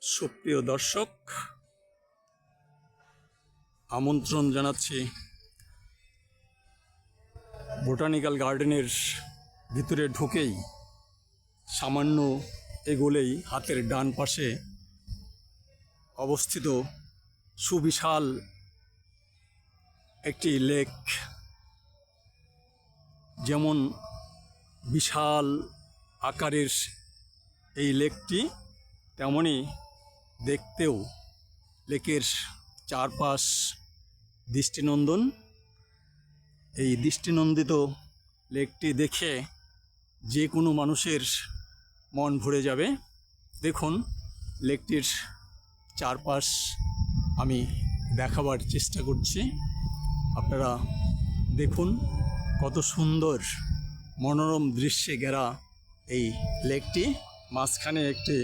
সুপ্রিয় দর্শক, আমন্ত্রণ জানাচ্ছি বোটানিক্যাল গার্ডেনের ভিতরে ঢুকেই সামান্য এগোলেই হাতের ডান পাশে অবস্থিত সুবিশাল একটি লেক। যেমন বিশাল আকারের এই লেকটি, তেমনি দেখতেও লেকের চারপাশ দৃষ্টিনন্দন। এই দৃষ্টিনন্দিত লেকটি দেখে যে কোনো মানুষের মন ভরে যাবে। দেখুন, লেকটির চারপাশ আমি দেখাবার চেষ্টা করছি, আপনারা দেখুন কত সুন্দর মনোরম দৃশ্যে ঘেরা এই লেকটি। মাঝখানে একটি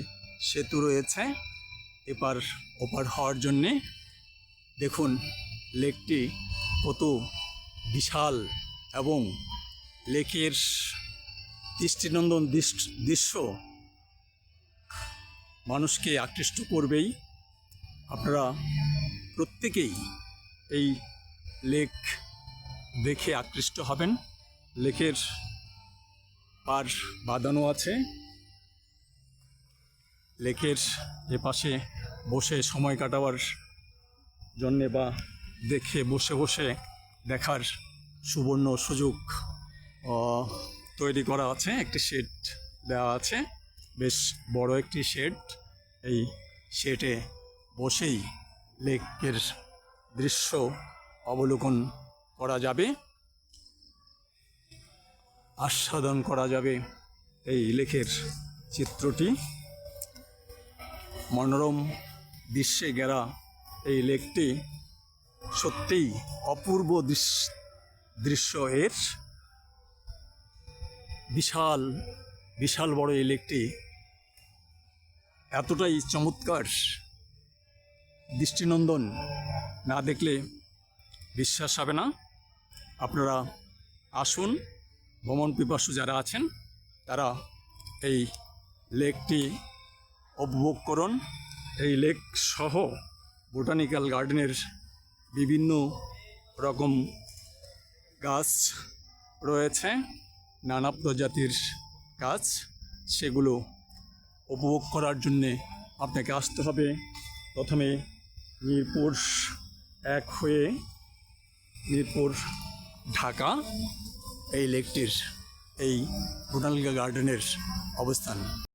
সেতু রয়েছে এপার ওপার হওয়ার জন্যে। দেখুন লেকটি কত বিশাল এবং লেকের দৃষ্টিনন্দন দৃশ্য মানুষকে আকৃষ্ট করবেই। আপনারা প্রত্যেকেই এই লেক দেখে আকৃষ্ট হবেন। লেকের পার বাঁধানো আছে, লেকের এপাশে বসে সময় কাটাবার জন্যে বা দেখে বসে বসে দেখার সুবর্ণ সুযোগ তৈরি করা আছে। একটি শেড দেওয়া আছে, বেশ বড় একটি শেড। এই শেডে বসেই লেকের দৃশ্য অবলোকন করা যাবে, আস্বাদন করা যাবে এই লেকের চিত্রটি। মনোরম দৃশ্যে ঘেরা এই লেকটি সত্যিই অপূর্ব দৃশ্য। এর বিশাল বিশাল বড় এই লেকটি এতটাই চমৎকার, দৃষ্টিনন্দন, না দেখলে বিশ্বাস হবে না। আপনারা আসুন, ভ্রমণ পিপাসু যারা আছেন তারা এই লেকটি উপভোগ করুন। এই লেক সহ বোটানিক্যাল গার্ডেনের বিভিন্ন রকম গাছ রয়েছে, নানা প্রজাতির গাছ। সেগুলো উপভোগ করার জন্যে আপনাকে আসতে হবে প্রথমে মিরপুর 1 হয়ে মিরপুর ঢাকা। এই লেকটির এই বোটানিক্যাল গার্ডেনের অবস্থান।